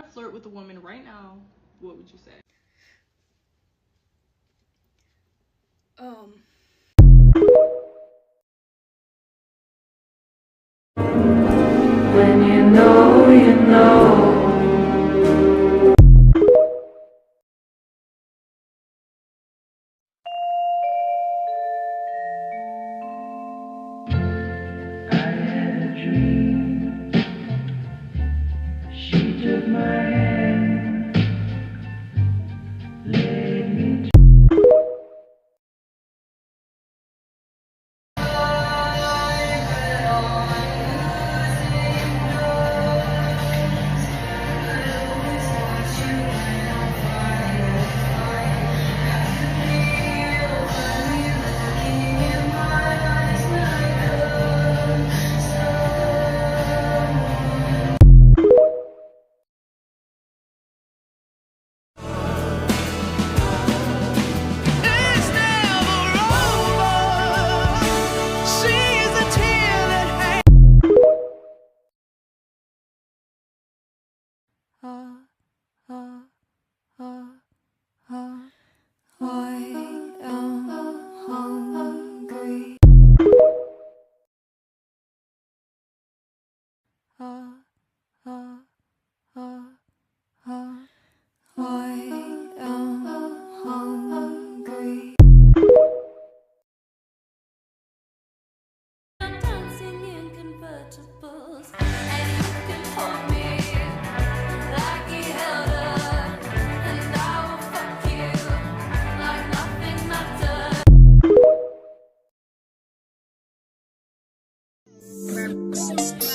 to flirt with a woman right now, what would you say? When you know, you know. I had a dream. She took my hand, led me to.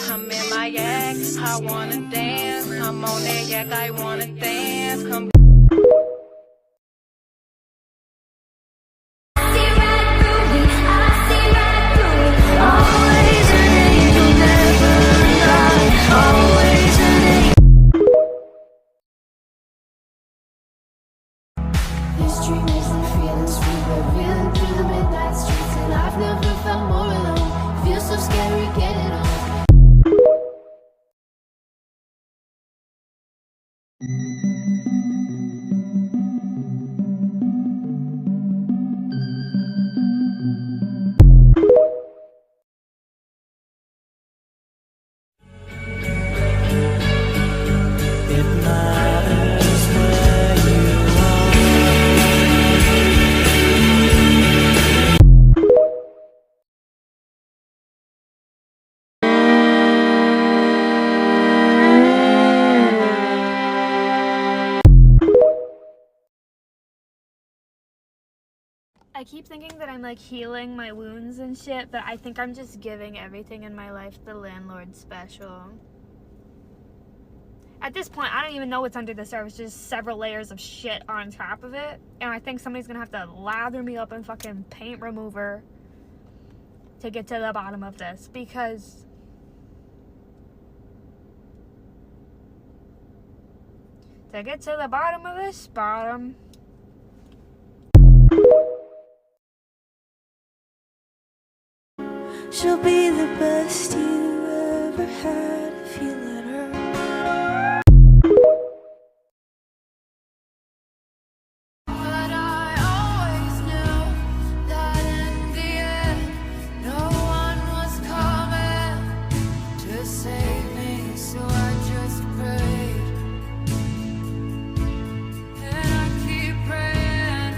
I'm in my yak, I wanna dance. I'm on that yak, I wanna dance. Come This dream isn't feeling sweet. We're reeling through the midnight streets, and I've never felt more alone. Feels so scary getting on. It matters where you are. I keep thinking that I'm like healing my wounds and shit, but I think I'm just giving everything in my life the landlord special. At this point, I don't even know what's under the surface, just several layers of shit on top of it. And I think somebody's gonna have to lather me up in fucking paint remover to get to the bottom of this, because to get to the bottom of this bottom, She'll be the best you ever had if you let her. But I always knew that in the end, no one was coming to save me, so I just prayed. And I keep praying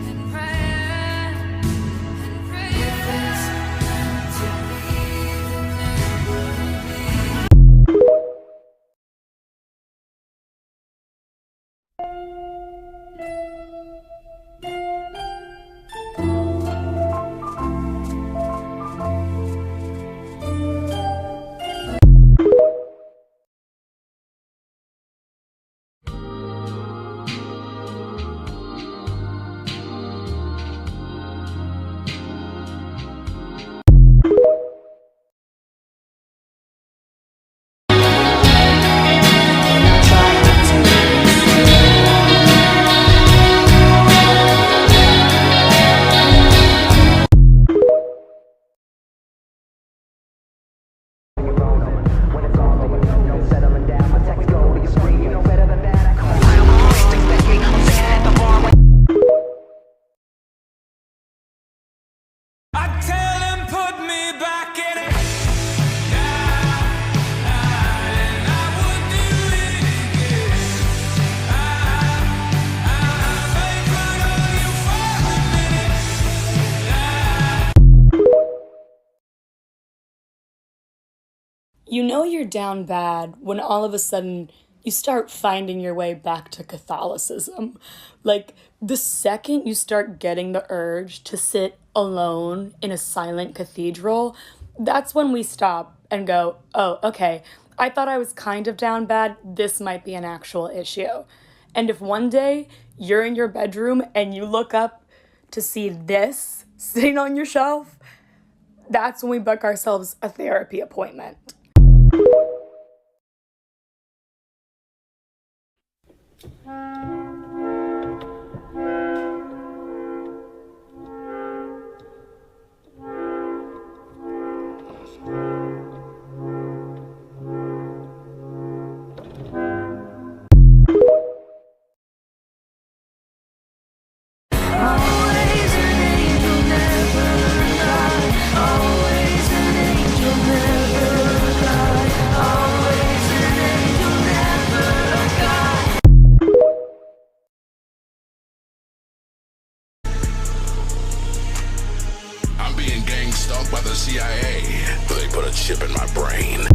and praying and praying. If it's meant to be, then it will be. You know you're down bad when all of a sudden you start finding your way back to Catholicism. Like, the second you start getting the urge to sit alone in a silent cathedral, that's when we stop and go, oh, okay, I thought I was kind of down bad. This might be an actual issue. And if one day you're in your bedroom and you look up to see this sitting on your shelf, that's when we book ourselves a therapy appointment. I'm being gang stalked by the CIA. They put a chip in my brain.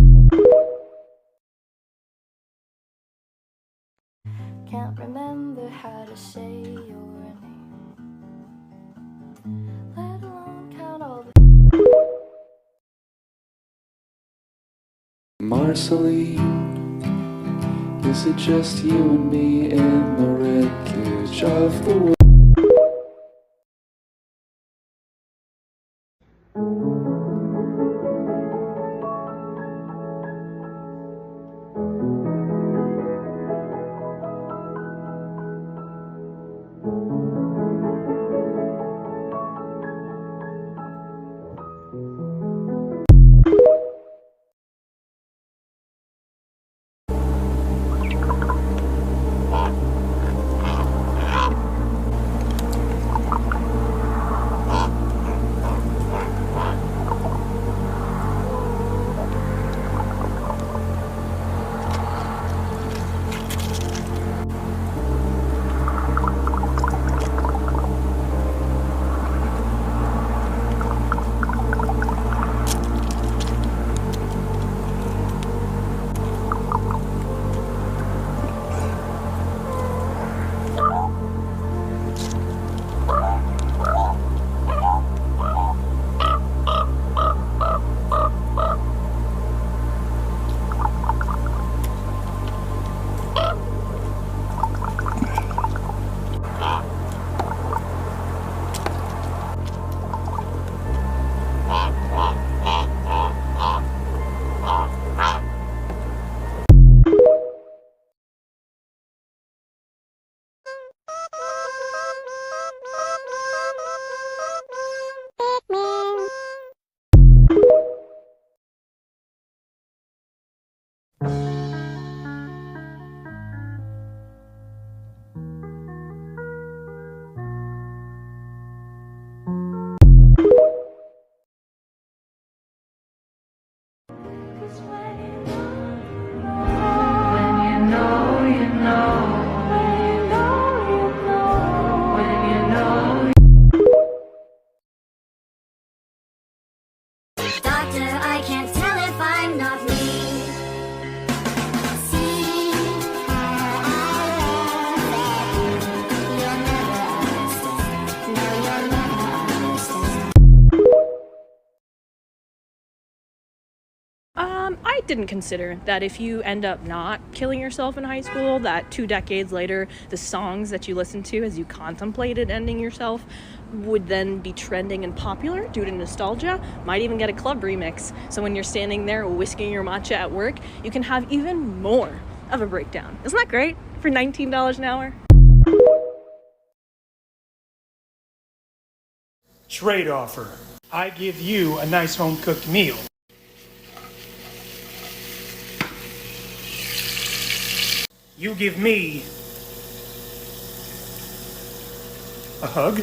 Can't remember how to say your name, let alone count all the Marceline, is it just you and me in the wreckage of the world? I didn't consider that if you end up not killing yourself in high school, that 2 decades later, the songs that you listened to as you contemplated ending yourself would then be trending and popular due to nostalgia, might even get a club remix. So when you're standing there whisking your matcha at work, you can have even more of a breakdown. Isn't that great for $19 an hour? Trade offer. I give you a nice home-cooked meal. You give me a hug.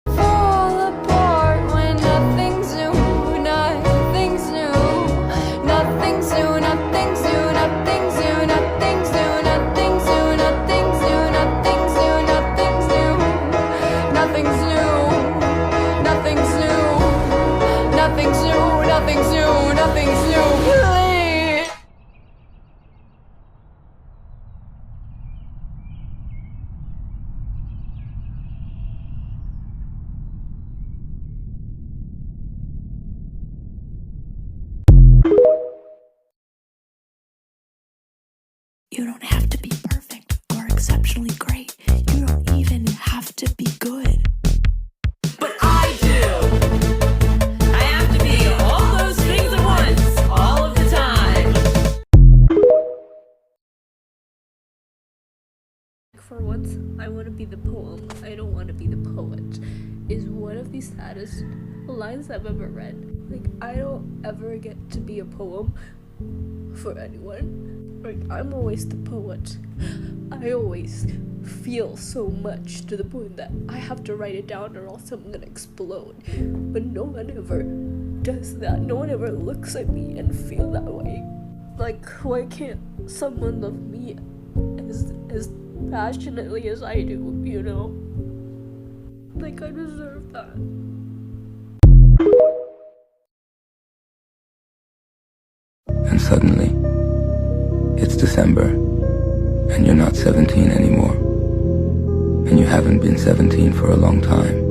fall apart when nothing's new, nothing's new, nothing's new, please. You don't have to be perfect or exceptionally great. You don't even have to be good. But I do. I have to be all those things at once, all of the time. For once, I want to be the poem. I don't want to be the poet. Is one of the saddest lines I've ever read. Like, I don't ever get to be a poem for anyone. Like, I'm always the poet. I always feel so much to the point that I have to write it down or else I'm gonna explode. But no one ever does that. No one ever looks at me and feel that way. Like, why can't someone love me as passionately as I do, you know? Like, I deserve that. And suddenly, it's December, and you're not 17 anymore. And you haven't been 17 for a long time.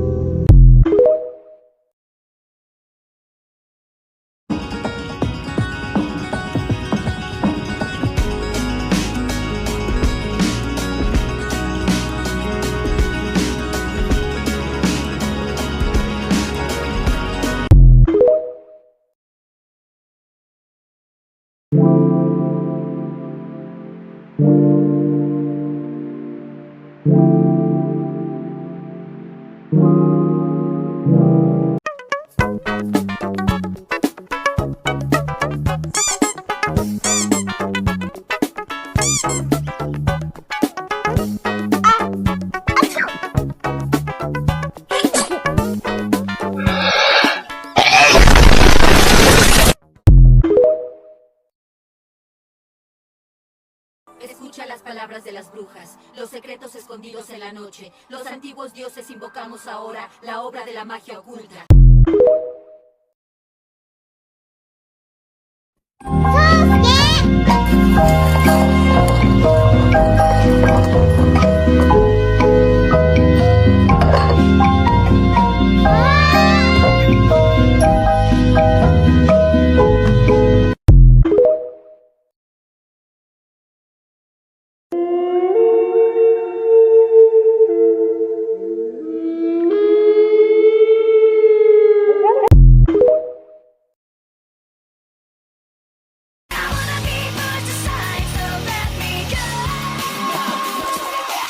Escucha las palabras de las brujas, los secretos escondidos en la noche. Los antiguos dioses invocamos ahora la obra de la magia oculta.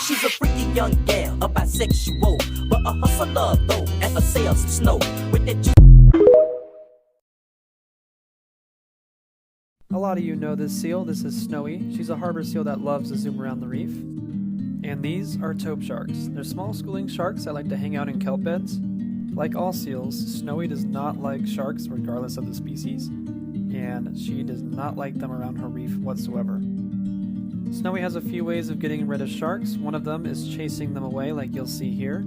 She's a freaky young gal, a bisexual, but a hustler though, and a sales snow with that. A lot of you know this seal. This is Snowy. She's a harbor seal that loves to zoom around the reef. And these are taupe sharks. They're small schooling sharks that like to hang out in kelp beds. Like all seals, Snowy does not like sharks regardless of the species, and she does not like them around her reef whatsoever. Snowy has a few ways of getting rid of sharks. One of them is chasing them away, like you'll see here.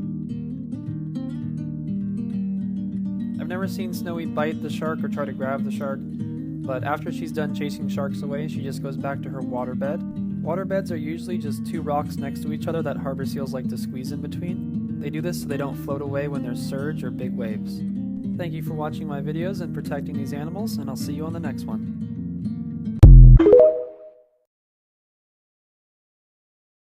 I've never seen Snowy bite the shark or try to grab the shark, but after she's done chasing sharks away, she just goes back to her waterbed. Waterbeds are usually just two rocks next to each other that harbor seals like to squeeze in between. They do this so they don't float away when there's surge or big waves. Thank you for watching my videos and protecting these animals, and I'll see you on the next one.